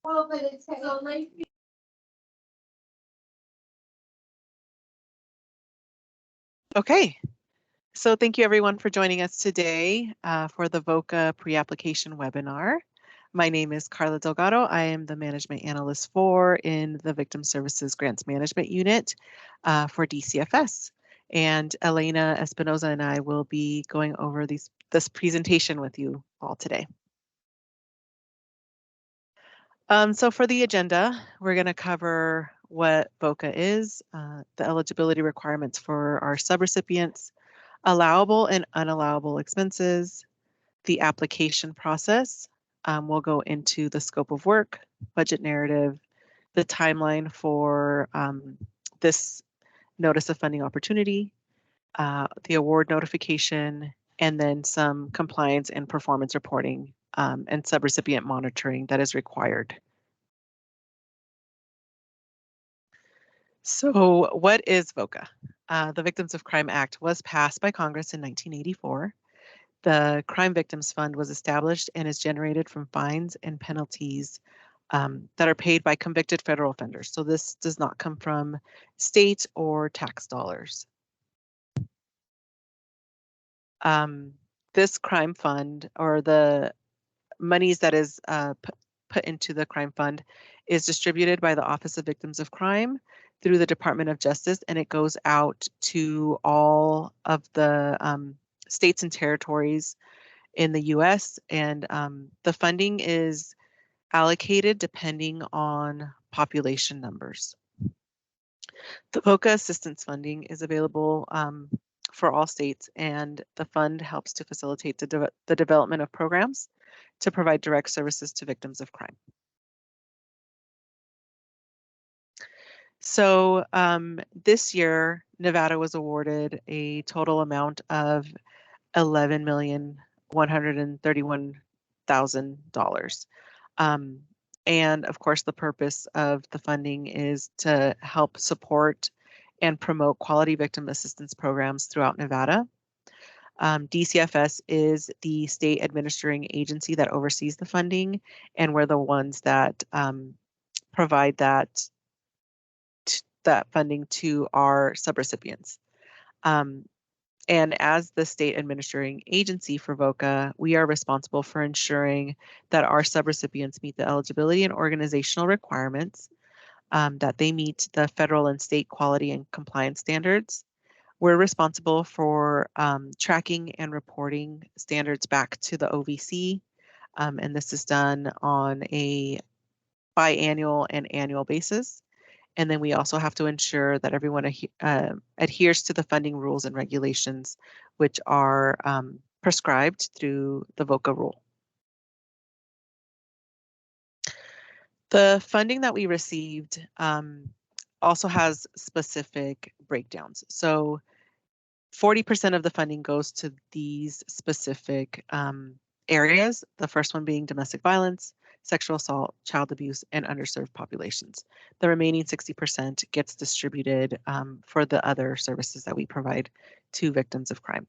Well, but it's so like. Okay, so thank you everyone for joining us today for the VOCA pre-application webinar. My name is Carla Delgado. I am the Management Analyst 4 in the Victim Services Grants Management Unit for DCFS. And Elena Espinoza and I will be going over this presentation with you all today. So for the agenda, we're going to cover what VOCA is, the eligibility requirements for our subrecipients, allowable and unallowable expenses, the application process. We'll go into the scope of work, budget narrative, the timeline for this notice of funding opportunity, the award notification, and then some compliance and performance reporting and subrecipient monitoring that is required. So what is VOCA? The Victims of Crime Act was passed by Congress in 1984. The Crime Victims Fund was established and is generated from fines and penalties that are paid by convicted federal offenders. So this does not come from state or tax dollars. This crime fund, or the monies that is put into the crime fund, is distributed by the Office of Victims of Crime through the Department of Justice, and it goes out to all of the states and territories in the US, and the funding is allocated depending on population numbers. The VOCA assistance funding is available for all states, and the fund helps to facilitate the development of programs to provide direct services to victims of crime. So this year, Nevada was awarded a total amount of $11,131,000. And of course, the purpose of the funding is to help support and promote quality victim assistance programs throughout Nevada. DCFS is the state administering agency that oversees the funding, and we're the ones that provide that funding to our subrecipients. And as the state administering agency for VOCA, we are responsible for ensuring that our subrecipients meet the eligibility and organizational requirements, that they meet the federal and state quality and compliance standards. We're responsible for tracking and reporting standards back to the OVC, and this is done on a biannual and annual basis. And then we also have to ensure that everyone adheres to the funding rules and regulations, which are prescribed through the VOCA rule. The funding that we received also has specific breakdowns. So 40% of the funding goes to these specific areas, the first one being domestic violence, sexual assault, child abuse, and underserved populations. The remaining 60% gets distributed for the other services that we provide to victims of crime.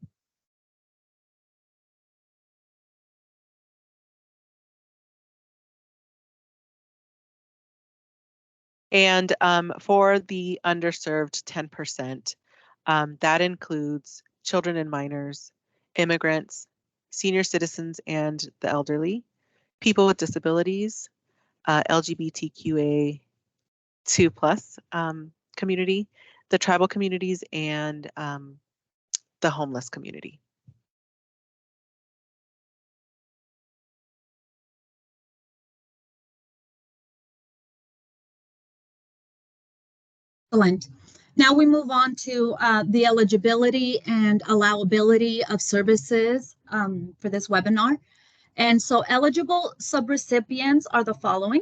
And for the underserved 10%, that includes children and minors, immigrants, senior citizens and the elderly, people with disabilities, LGBTQA2+ community, the tribal communities, and the homeless community. Excellent. Now we move on to the eligibility and allowability of services for this webinar. And so eligible subrecipients are the following: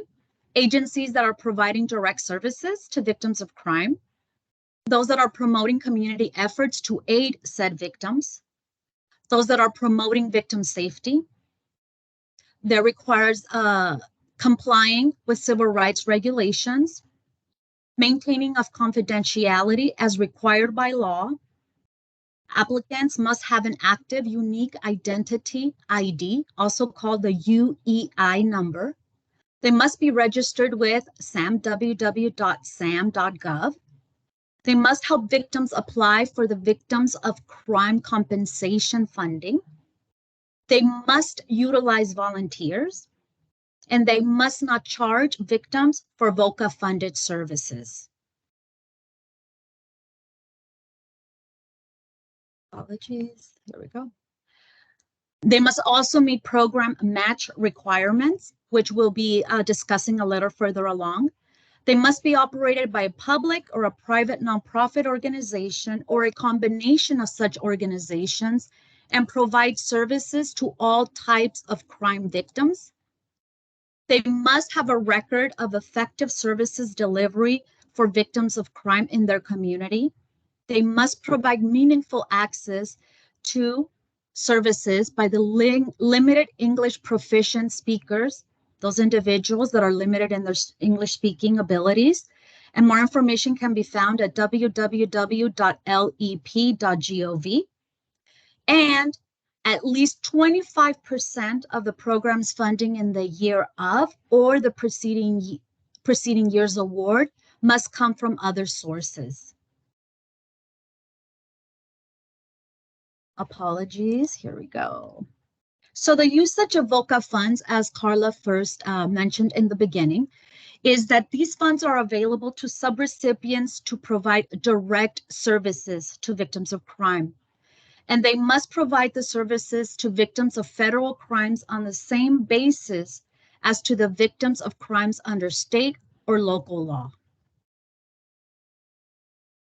agencies that are providing direct services to victims of crime, those that are promoting community efforts to aid said victims, those that are promoting victim safety, that requires complying with civil rights regulations, maintaining of confidentiality as required by law. Applicants must have an active unique identity ID, also called the UEI number. They must be registered with www.sam.gov. They must help victims apply for the Victims of Crime Compensation Funding. They must utilize volunteers, and they must not charge victims for VOCA-funded services. Apologies, here we go. They must also meet program match requirements, which we'll be discussing a little further along. They must be operated by a public or a private nonprofit organization or a combination of such organizations and provide services to all types of crime victims. They must have a record of effective services delivery for victims of crime in their community. They must provide meaningful access to services by the limited English proficient speakers, those individuals that are limited in their English speaking abilities. And more information can be found at www.lep.gov. And at least 25% of the program's funding in the year of or the preceding year's award must come from other sources. Apologies, here we go. So the usage of VOCA funds, as Carla first mentioned in the beginning, is that these funds are available to subrecipients to provide direct services to victims of crime. And they must provide the services to victims of federal crimes on the same basis as to the victims of crimes under state or local law.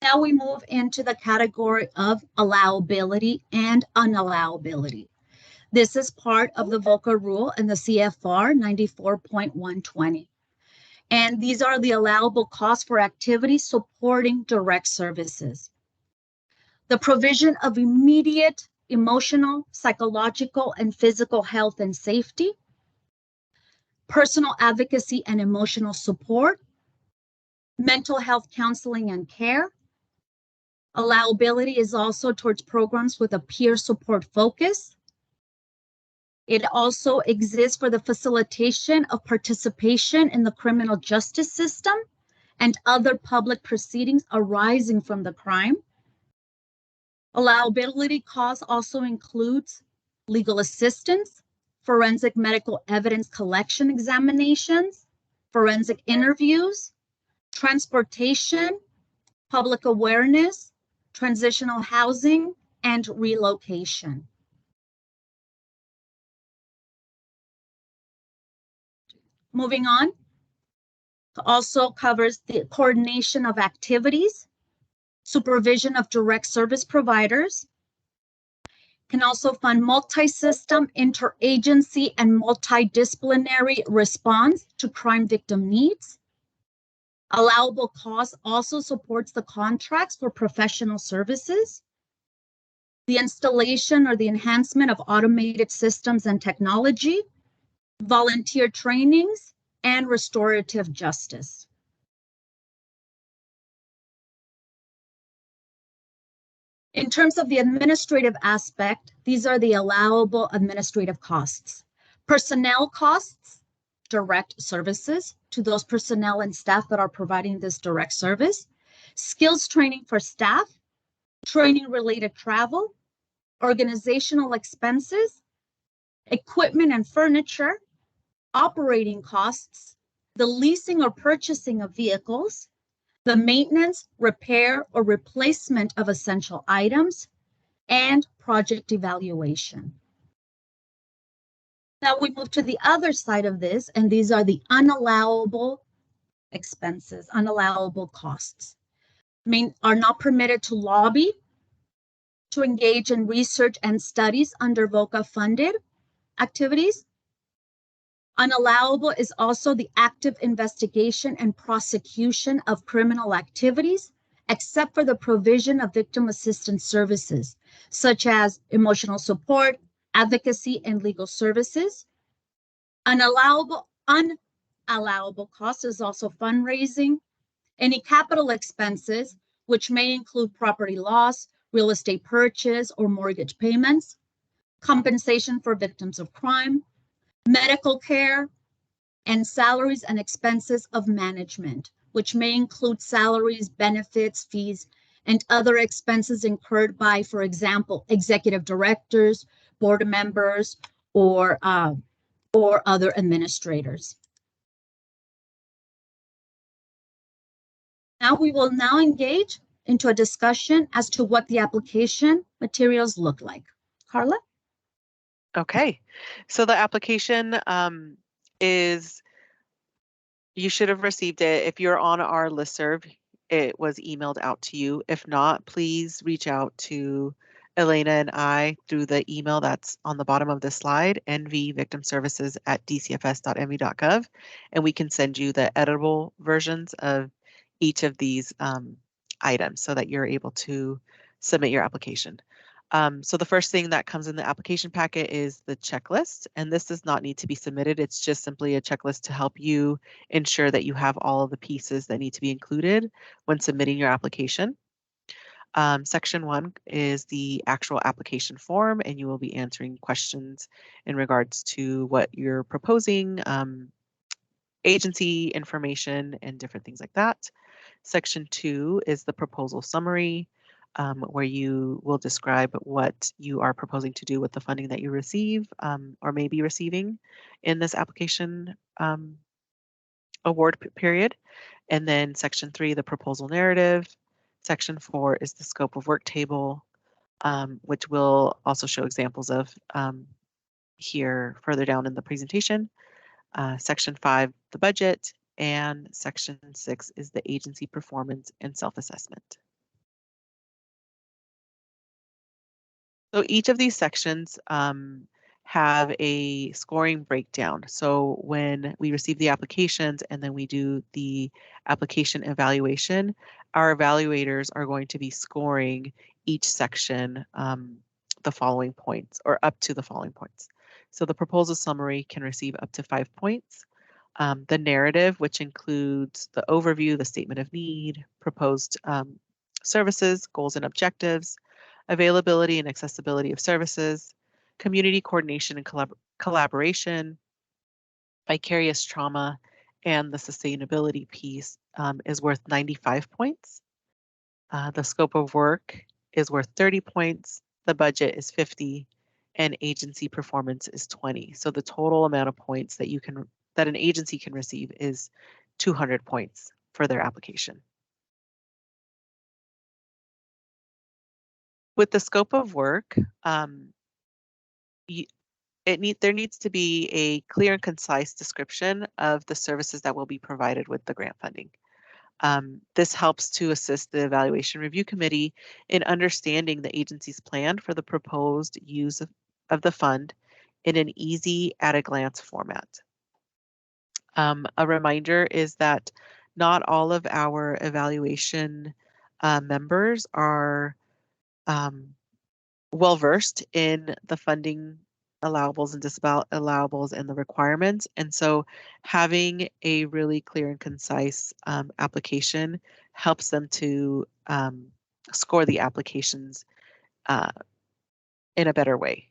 Now we move into the category of allowability and unallowability. This is part of the VOCA rule in the CFR 94.120. And these are the allowable costs for activities supporting direct services. The provision of immediate emotional, psychological, and physical health and safety, personal advocacy and emotional support, mental health counseling and care. Allowability is also towards programs with a peer support focus. It also exists for the facilitation of participation in the criminal justice system and other public proceedings arising from the crime. Allowability costs also includes legal assistance, forensic medical evidence collection examinations, forensic interviews, transportation, public awareness, transitional housing, and relocation. Moving on, also covers the coordination of activities, supervision of direct service providers, can also fund multi-system, interagency, and multidisciplinary response to crime victim needs. Allowable costs also supports the contracts for professional services, the installation or the enhancement of automated systems and technology, volunteer trainings, and restorative justice. In terms of the administrative aspect, these are the allowable administrative costs. Personnel costs, direct services to those personnel and staff that are providing this direct service, skills training for staff, training related travel, organizational expenses, equipment and furniture, operating costs, the leasing or purchasing of vehicles, the maintenance, repair, or replacement of essential items, and project evaluation. Now we move to the other side of this, and these are the unallowable expenses, unallowable costs. Are not permitted to lobby, to engage in research and studies under VOCA funded activities. Unallowable is also the active investigation and prosecution of criminal activities, except for the provision of victim assistance services, such as emotional support, advocacy, and legal services. Unallowable cost is also fundraising, any capital expenses, which may include property loss, real estate purchase, or mortgage payments, compensation for victims of crime, medical care, and salaries and expenses of management, which may include salaries, benefits, fees, and other expenses incurred by, for example, executive directors, board members, or other administrators. Now we will now engage into a discussion as to what the application materials look like. Carla? Okay, so the application is, you should have received it. If you're on our listserv, it was emailed out to you. If not, please reach out to Elena and I through the email that's on the bottom of the slide, nvvictimservices@dcfs.mv.gov, and we can send you the editable versions of each of these items so that you're able to submit your application. So the first thing that comes in the application packet is the checklist, and this does not need to be submitted. It's just simply a checklist to help you ensure that you have all of the pieces that need to be included when submitting your application. Section 1 is the actual application form, and you will be answering questions in regards to what you're proposing, agency information, and different things like that. Section 2 is the proposal summary, where you will describe what you are proposing to do with the funding that you receive or may be receiving in this application award period. And then Section 3, the proposal narrative. Section 4 is the scope of work table, which we'll also show examples of here further down in the presentation. Section 5, the budget, and Section 6 is the agency performance and self-assessment. So each of these sections have a scoring breakdown. So when we receive the applications and then we do the application evaluation, our evaluators are going to be scoring each section the following points, or up to the following points. So the proposal summary can receive up to 5 points. The narrative, which includes the overview, the statement of need, proposed services, goals and objectives, availability and accessibility of services, community coordination and collaboration, vicarious trauma, and the sustainability piece is worth 95 points. The scope of work is worth 30 points. The budget is 50, and agency performance is 20. So the total amount of points that an agency can receive is 200 points for their application. With the scope of work, there needs to be a clear and concise description of the services that will be provided with the grant funding. This helps to assist the Evaluation Review Committee in understanding the agency's plan for the proposed use of the fund in an easy at-a-glance format. A reminder is that not all of our evaluation members are well-versed in the funding allowables and disallowables and the requirements. And so having a really clear and concise application helps them to score the applications in a better way.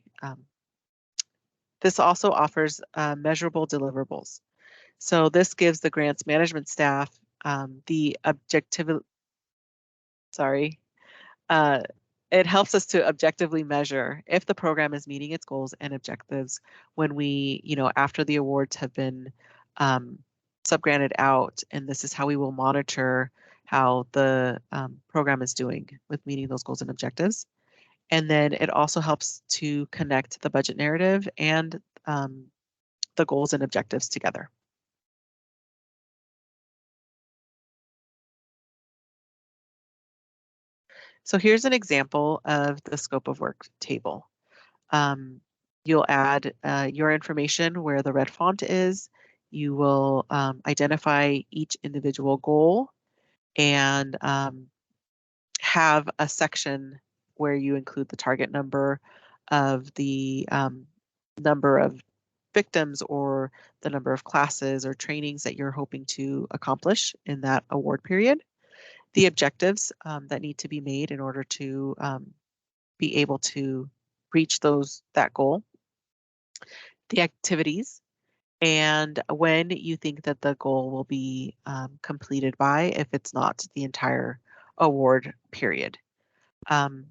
This also offers measurable deliverables. So this gives the grants management staff the it helps us to objectively measure if the program is meeting its goals and objectives when we, after the awards have been subgranted out, and this is how we will monitor how the program is doing with meeting those goals and objectives. And then it also helps to connect the budget narrative and the goals and objectives together. So here's an example of the scope of work table. You'll add your information where the red font is. You will identify each individual goal and have a section where you include the target number of the number of victims or the number of classes or trainings that you're hoping to accomplish in that award period. The objectives that need to be made in order to be able to reach that goal, the activities, and when you think that the goal will be completed by, if it's not the entire award period. Um,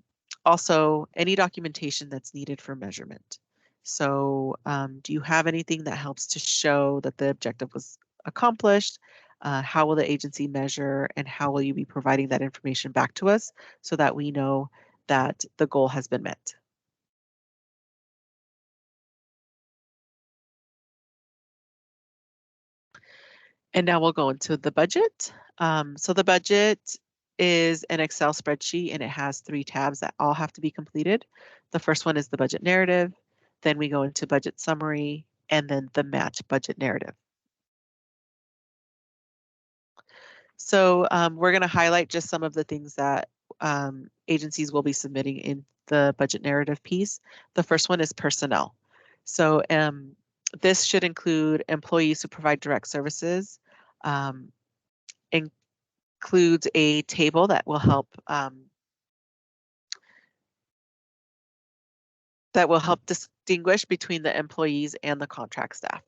Also, any documentation that's needed for measurement. So do you have anything that helps to show that the objective was accomplished? How will the agency measure, and how will you be providing that information back to us so that we know that the goal has been met? And now we'll go into the budget. So the budget is an Excel spreadsheet, and it has 3 tabs that all have to be completed. The first one is the budget narrative, then we go into budget summary, and then the match budget narrative. So we're going to highlight just some of the things that agencies will be submitting in the budget narrative piece. The first one is personnel. So this should include employees who provide direct services, um, includes a table that will help distinguish between the employees and the contract staff.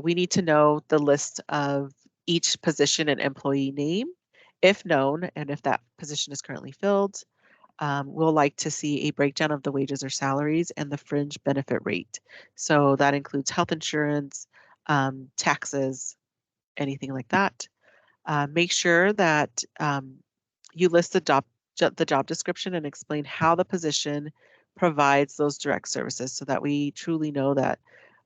We need to know the list of each position and employee name, if known, and if that position is currently filled. We'll like to see a breakdown of the wages or salaries and the fringe benefit rate. So that includes health insurance, taxes, anything like that. Make sure that you list the job description and explain how the position provides those direct services so that we truly know that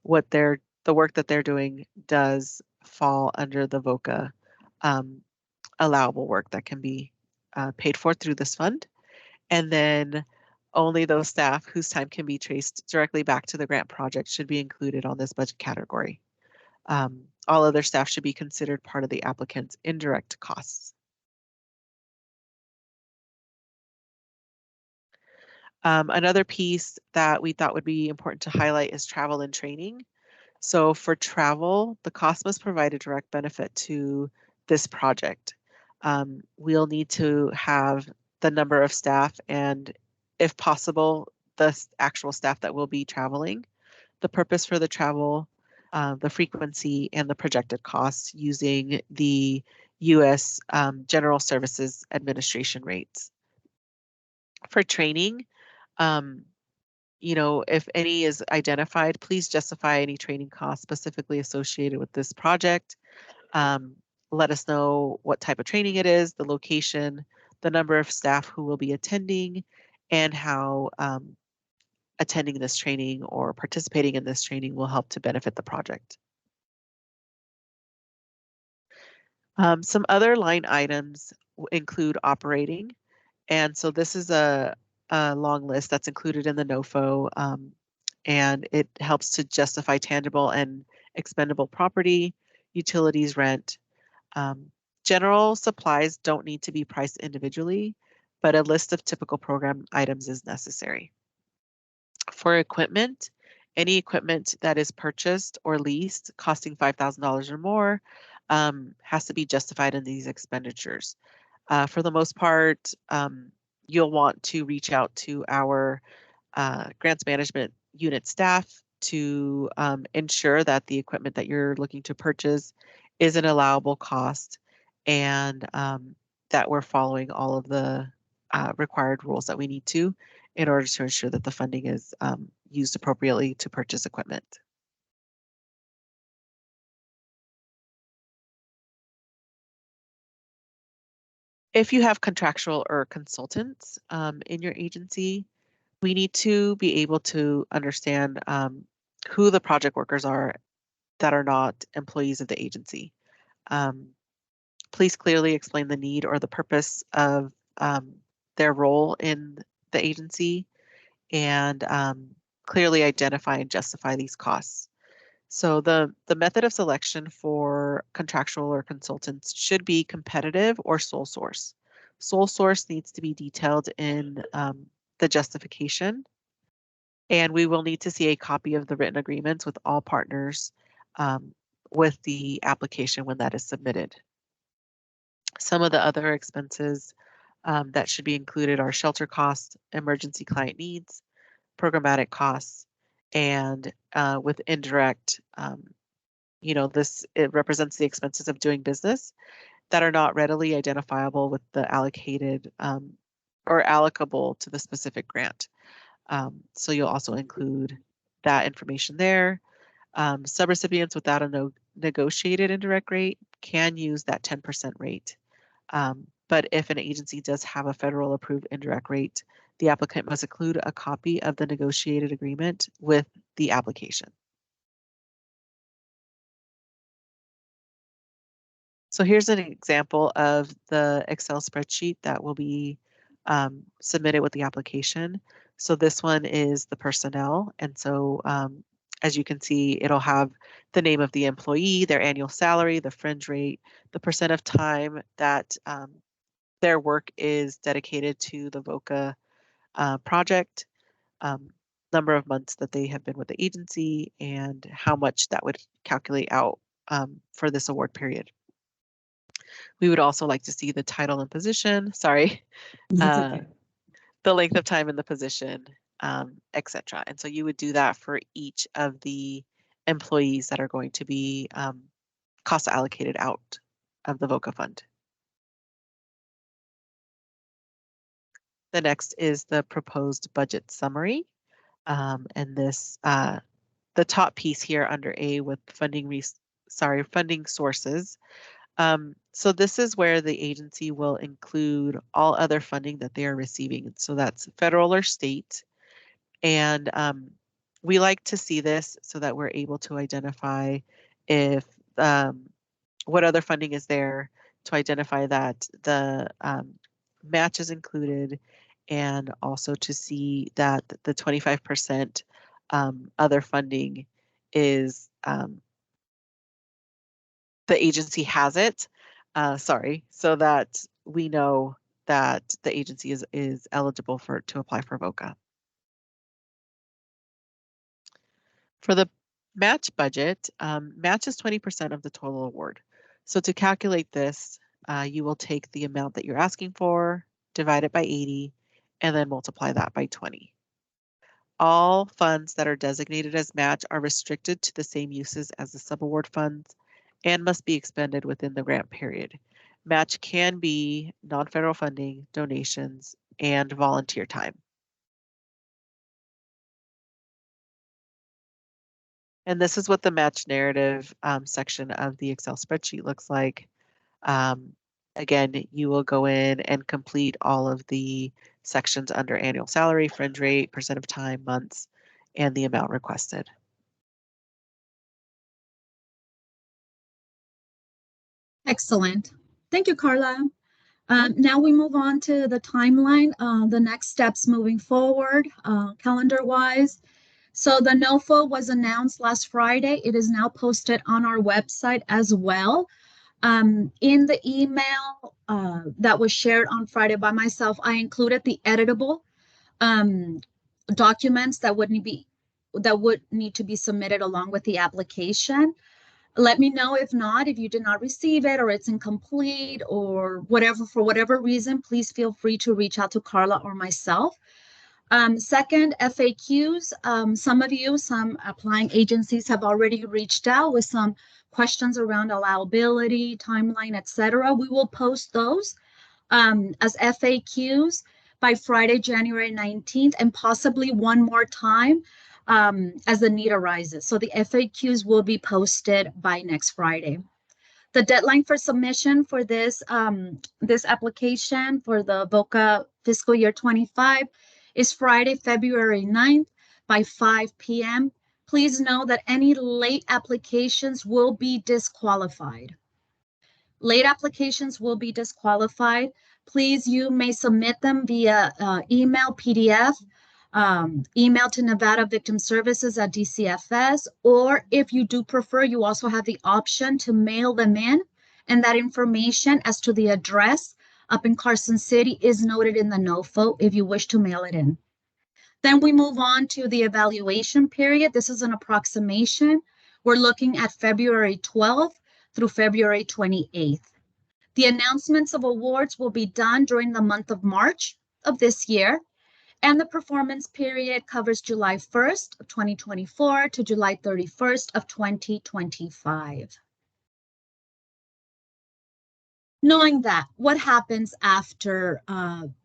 the work that they're doing does fall under the VOCA allowable work that can be paid for through this fund. And then only those staff whose time can be traced directly back to the grant project should be included on this budget category. All other staff should be considered part of the applicant's indirect costs. Another piece that we thought would be important to highlight is travel and training. So for travel, the cost must provide a direct benefit to this project. We'll need to have the number of staff and, if possible, the actual staff that will be traveling, the purpose for the travel, the frequency, and the projected costs using the U.S. General Services Administration rates. For training, um, if any is identified, please justify any training costs specifically associated with this project. Let us know what type of training it is, the location, the number of staff who will be attending, and how attending this training or participating in this training will help to benefit the project. Some other line items include operating. And so this is a long list that's included in the NOFO, and it helps to justify tangible and expendable property, utilities, rent. General supplies don't need to be priced individually, but a list of typical program items is necessary. For equipment, any equipment that is purchased or leased costing $5,000 or more has to be justified in these expenditures. For the most part, you'll want to reach out to our grants management unit staff to ensure that the equipment that you're looking to purchase is an allowable cost, and that we're following all of the required rules that we need to in order to ensure that the funding is used appropriately to purchase equipment. If you have contractual or consultants in your agency, we need to be able to understand who the project workers are that are not employees of the agency. Please clearly explain the need or the purpose of their role in the agency, and clearly identify and justify these costs. So the method of selection for contractual or consultants should be competitive or sole source. Sole source needs to be detailed in the justification, and we will need to see a copy of the written agreements with all partners with the application when that is submitted. Some of the other expenses that should be included are shelter costs, emergency client needs, programmatic costs, and with indirect it represents the expenses of doing business that are not readily identifiable with the allocated or allocable to the specific grant. So you'll also include that information there. Subrecipients without a negotiated indirect rate can use that 10% rate. But if an agency does have a federal approved indirect rate, the applicant must include a copy of the negotiated agreement with the application. So here's an example of the Excel spreadsheet that will be submitted with the application. So this one is the personnel. And so as you can see, it'll have the name of the employee, their annual salary, the fringe rate, the percent of time that their work is dedicated to the VOCA project, number of months that they have been with the agency, and how much that would calculate out for this award period. We would also like to see the title and position, sorry, Okay. the length of time in the position, etc. And so you would do that for each of the employees that are going to be cost allocated out of the VOCA fund. The next is the proposed budget summary. And this, the top piece here under A with funding sources. So this is where the agency will include all other funding that they are receiving. So that's federal or state. And we like to see this so that we're able to identify if what other funding is there, to identify that the match is included, and also to see that the 25% other funding is the agency has it, so that we know that the agency is eligible to apply for VOCA. For the match budget, match is 20% of the total award. So to calculate this, you will take the amount that you're asking for, divide it by 80, and then multiply that by 20. All funds that are designated as match are restricted to the same uses as the subaward funds and must be expended within the grant period. Match can be non-federal funding, donations, and volunteer time. And this is what the match narrative section of the Excel spreadsheet looks like. Again, you will go in and complete all of the sections under annual salary, fringe rate, percent of time, months, and the amount requested. Excellent. Thank you, Carla. Now we move on to the timeline, the next steps moving forward, calendar-wise. So the NOFO was announced last Friday. It is now posted on our website as well. In the email that was shared on Friday by myself, I included the editable documents that would need to be submitted along with the application. Let me know if not, if you did not receive it or it's incomplete or whatever, for whatever reason, please feel free to reach out to Carla or myself. Second, FAQs. Some applying agencies have already reached out with some questions around allowability, timeline, etc. We will post those as FAQs by Friday, January 19th, and possibly one more time as the need arises. So the FAQs will be posted by next Friday. The deadline for submission for this application for the VOCA fiscal year 25 is Friday, February 9th by 5 p.m. Please know that any late applications will be disqualified. Late applications will be disqualified. Please, you may submit them via email, PDF, email to Nevada Victim Services at DCFS, or if you do prefer, you also have the option to mail them in, and that information as to the address up in Carson City is noted in the NOFO if you wish to mail it in. Then we move on to the evaluation period. This is an approximation. We're looking at February 12th through February 28th. The announcements of awards will be done during the month of March of this year. And the performance period covers July 1st of 2024 to July 31st of 2025. Knowing that, what happens after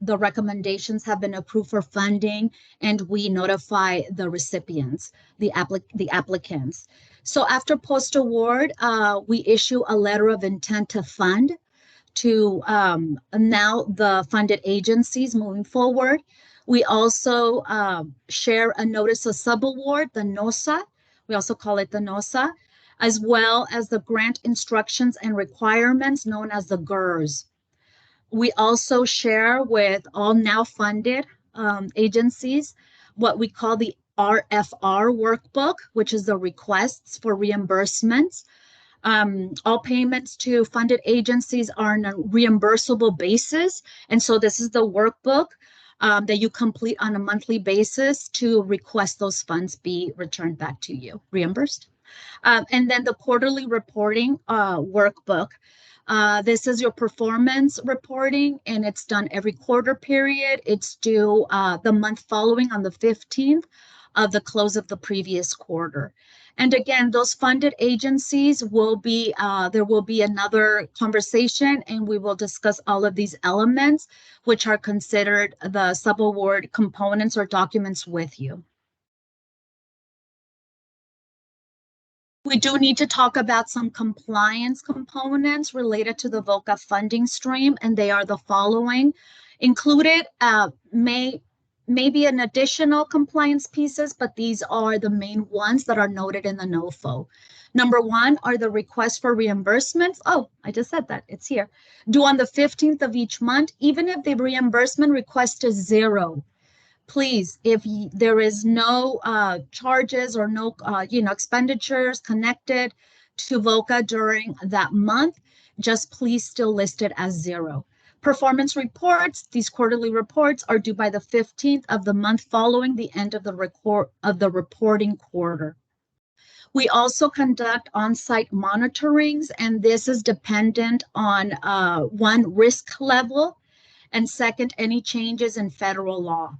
the recommendations have been approved for funding and we notify the recipients, the applicants? So after post-award, we issue a letter of intent to fund to now the funded agencies moving forward. We also share a notice of subaward, the NOSA. We also call it the NOSA, as well as the grant instructions and requirements known as the GERS. We also share with all now funded agencies what we call the RFR workbook, which is the requests for reimbursements. All payments to funded agencies are on a reimbursable basis. And so this is the workbook that you complete on a monthly basis to request those funds be returned back to you, reimbursed. And then the quarterly reporting workbook. This is your performance reporting, and it's done every quarter period. It's due the month following on the 15th of the close of the previous quarter. And again, those funded agencies will be, there will be another conversation, and we will discuss all of these elements, which are considered the subaward components or documents with you. We do need to talk about some compliance components related to the VOCA funding stream, and they are the following. Included may be an additional compliance pieces, but these are the main ones that are noted in the NOFO. Number one are the requests for reimbursements. Oh, I just said that, it's here. Due on the 15th of each month, even if the reimbursement request is zero. Please, if there is no charges or no expenditures connected to VOCA during that month, just please still list it as zero. Performance reports, these quarterly reports are due by the 15th of the month following the end of the reporting quarter. We also conduct on-site monitorings, and this is dependent on one, risk level, and second, any changes in federal law.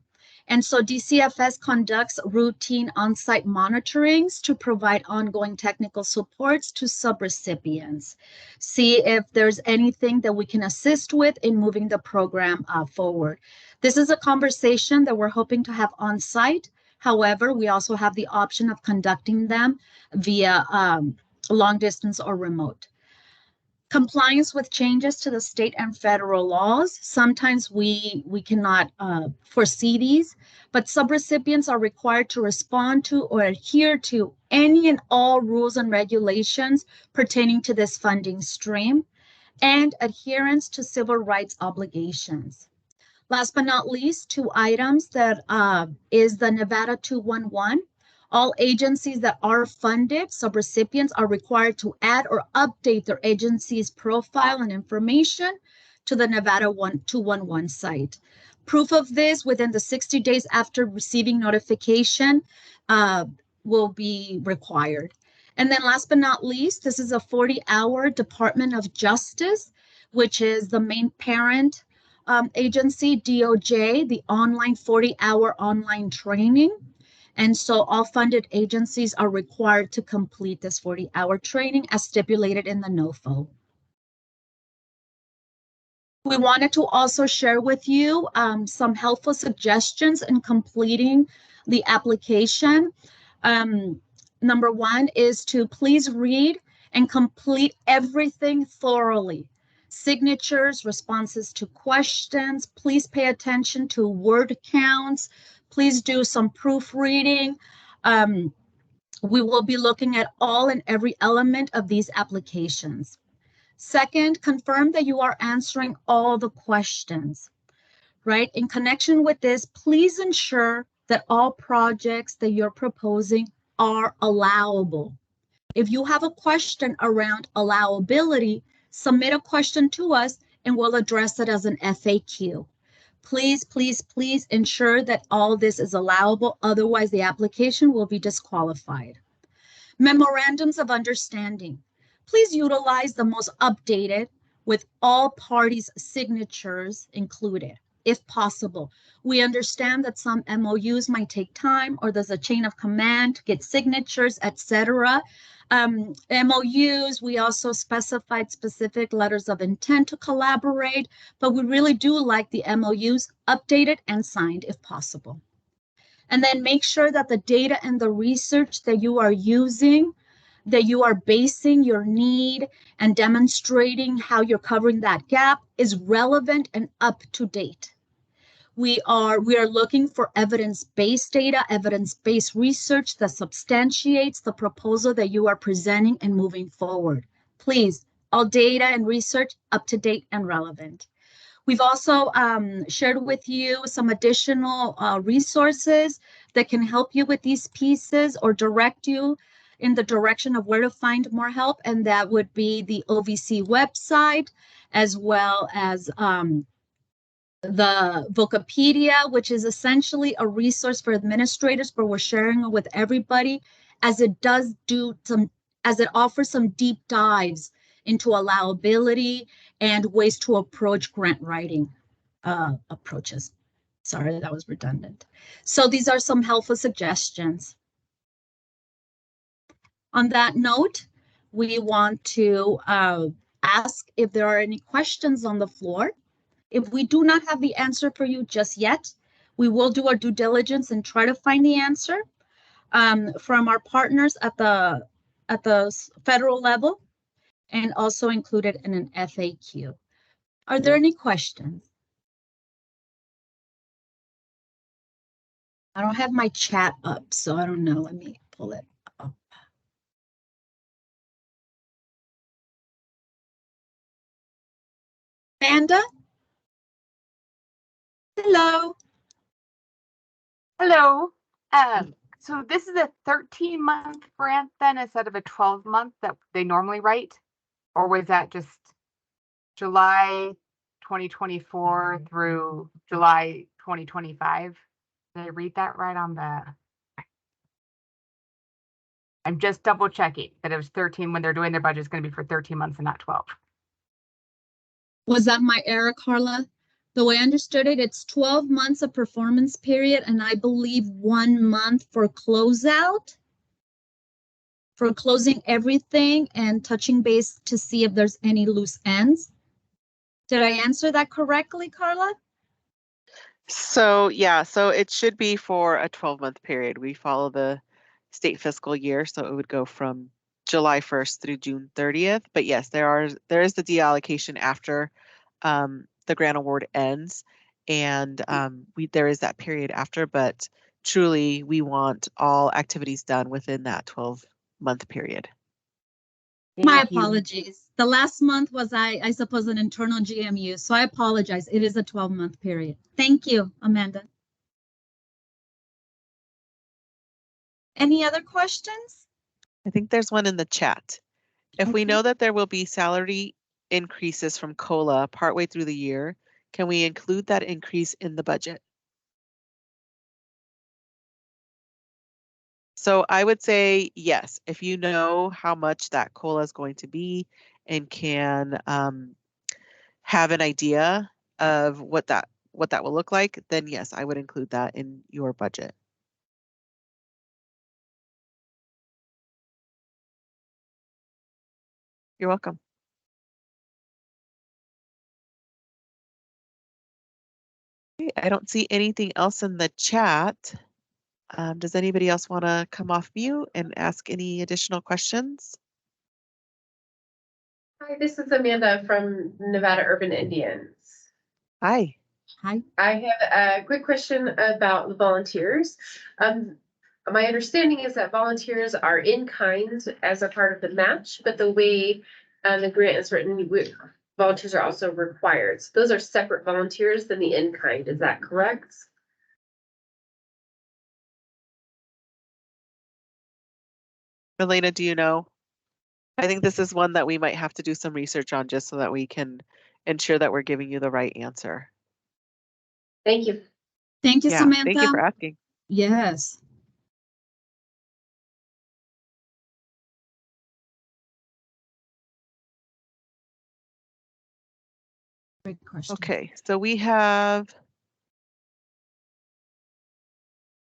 And so DCFS conducts routine on-site monitorings to provide ongoing technical supports to subrecipients. See if there's anything that we can assist with in moving the program forward. This is a conversation that we're hoping to have on-site. However, we also have the option of conducting them via long distance or remote. Compliance with changes to the state and federal laws. Sometimes we cannot foresee these, but subrecipients are required to respond to or adhere to any and all rules and regulations pertaining to this funding stream and adherence to civil rights obligations. Last but not least, two items that is the Nevada 211. All agencies that are funded, subrecipients are required to add or update their agency's profile and information to the Nevada 211 site. Proof of this within the 60 days after receiving notification will be required. And then last but not least, this is a 40-hour Department of Justice, which is the main parent agency, DOJ, the online 40-hour online training. And so all funded agencies are required to complete this 40-hour training as stipulated in the NOFO. We wanted to also share with you some helpful suggestions in completing the application. Number one is to please read and complete everything thoroughly. Signatures, responses to questions, please pay attention to word counts. Please do some proofreading. We will be looking at all and every element of these applications. Second, confirm that you are answering all the questions, right? In connection with this, please ensure that all projects that you're proposing are allowable. If you have a question around allowability, submit a question to us and we'll address it as an FAQ. Please, please, please ensure that all this is allowable. Otherwise, the application will be disqualified. Memorandums of understanding. Please utilize the most updated with all parties' signatures included. if possible. We understand that some MOUs might take time, or there's a chain of command to get signatures, etc. MOUs, we also specified specific letters of intent to collaborate, but we really do like the MOUs updated and signed if possible. And then make sure that the data and the research that you are using, that you are basing your need and demonstrating how you're covering that gap is relevant and up to date. We are looking for evidence-based data, evidence-based research that substantiates the proposal that you are presenting and moving forward. Please, all data and research up to date and relevant. We've also shared with you some additional resources that can help you with these pieces or direct you in the direction of where to find more help. And that would be the OVC website, as well as the VOCApedia, which is essentially a resource for administrators, but we're sharing it with everybody, as it offers some deep dives into allowability and ways to approach grant writing approaches. Sorry, that was redundant. So these are some helpful suggestions. On that note, we want to ask if there are any questions on the floor. If we do not have the answer for you just yet, we will do our due diligence and try to find the answer from our partners at the federal level, and also included in an FAQ. Are there any questions? I don't have my chat up, so I don't know. Let me pull it up. Amanda? Hello. Hello. So this is a 13-month grant then instead of a 12-month that they normally write? Or was that just July 2024 through July 2025? Did I read that right on the? I'm just double checking that it was 13 when they're doing their budget is going to be for 13 months and not 12. Was that my error, Carla? The way I understood it, it's 12 months of performance period, and I believe 1 month for closeout, for closing everything and touching base to see if there's any loose ends. Did I answer that correctly, Carla? So yeah, so it should be for a 12-month period. We follow the state fiscal year, so it would go from July 1st through June 30th. But yes, there is the deallocation after the grant award ends, and there is that period after. But truly, we want all activities done within that 12-month period. My apologies. The last month was, I suppose, an internal GMU, so I apologize. It is a 12-month period. Thank you, Amanda. Any other questions? I think there's one in the chat. If we know that there will be salary increases from COLA partway through the year, can we include that increase in the budget? So I would say yes, if you know how much that COLA is going to be and can have an idea of what that will look like, then yes, I would include that in your budget. You're welcome. Okay, I don't see anything else in the chat. Does anybody else want to come off mute and ask any additional questions? Hi, this is Amanda from Nevada Urban Indians. Hi. Hi. I have a quick question about the volunteers. My understanding is that volunteers are in kind as a part of the match, but the way the grant is written, volunteers are also required. So those are separate volunteers than the in kind. Is that correct? Elena, do you know? I think this is one that we might have to do some research on just so that we can ensure that we're giving you the right answer. Thank you. Thank you, Yeah, Samantha. thank you for asking. Yes. Great question. Okay, so we have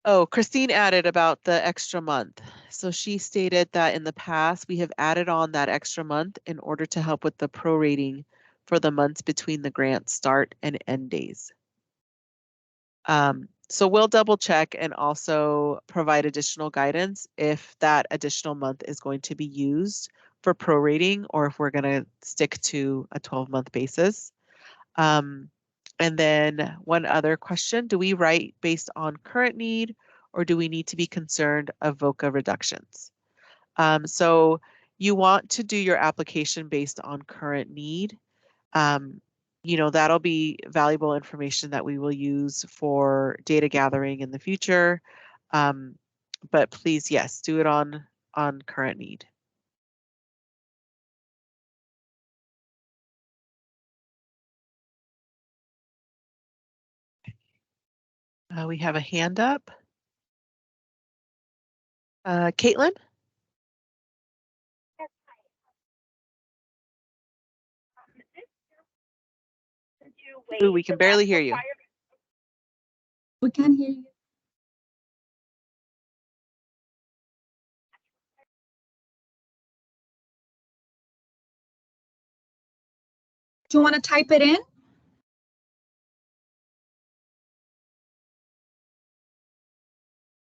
Oh, Christine added about the extra month. So she stated that in the past, we have added on that extra month in order to help with the prorating for the months between the grant start and end days. So we'll double check and also provide additional guidance if that additional month is going to be used for prorating or if we're going to stick to a 12-month basis. And then one other question, do we write based on current need or do we need to be concerned of VOCA reductions? So you want to do your application based on current need. You know, that'll be valuable information that we will use for data gathering in the future. But please, yes, do it on current need. We have a hand up. Caitlin? Ooh, we can barely hear you. We can't hear you. Do you want to type it in?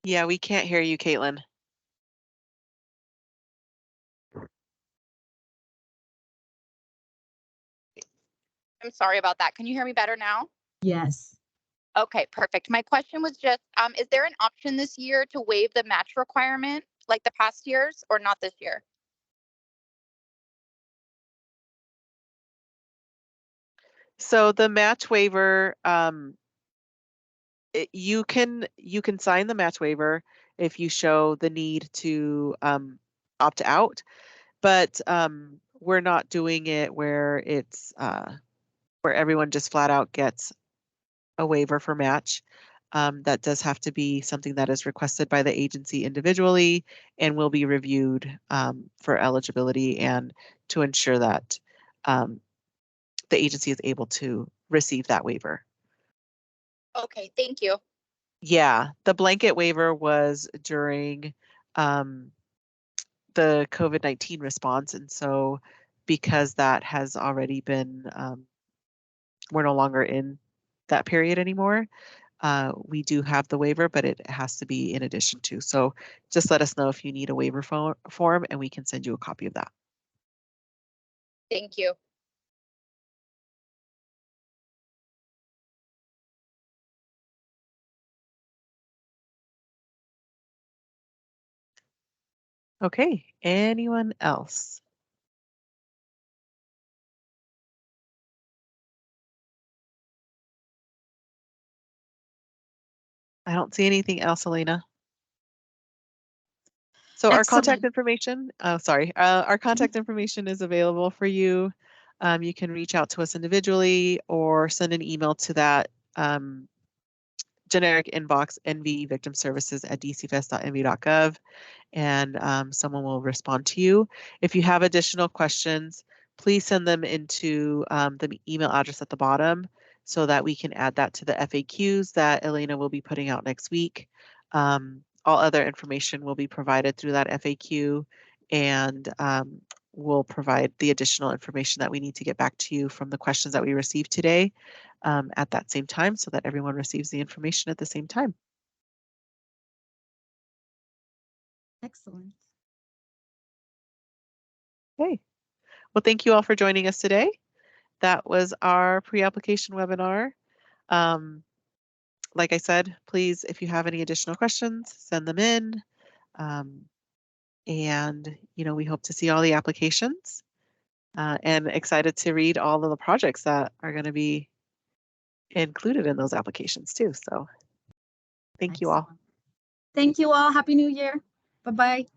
Yeah, we can't hear you, Caitlin. I'm sorry about that. Can you hear me better now? Yes. Okay, perfect. My question was just, is there an option this year to waive the match requirement like the past years or not this year? So the match waiver, you can sign the match waiver if you show the need to opt out, but we're not doing it where it's where everyone just flat out gets a waiver for match. That does have to be something that is requested by the agency individually and will be reviewed for eligibility and to ensure that the agency is able to receive that waiver. Okay, thank you. Yeah, the blanket waiver was during the COVID-19 response. And so because that has already been, we're no longer in that period anymore, we do have the waiver, but it has to be in addition to. So just let us know if you need a waiver form and we can send you a copy of that. Thank you. Okay, anyone else? I don't see anything else, Elena. So our contact information, oh, sorry, our contact information is available for you. You can reach out to us individually or send an email to that generic inbox, nvvictimservices@dcfs.nv.gov, and someone will respond to you. If you have additional questions, please send them into the email address at the bottom so that we can add that to the FAQs that Elena will be putting out next week. All other information will be provided through that FAQ, and we'll provide the additional information that we need to get back to you from the questions that we received today at that same time so that everyone receives the information at the same time. Excellent. Okay. Well, thank you all for joining us today. That was our pre-application webinar. Like I said, please, if you have any additional questions, send them in. And, you know, we hope to see all the applications and excited to read all of the projects that are going to be included in those applications too. So thank you all. Thank you all. Happy New Year. Bye-bye.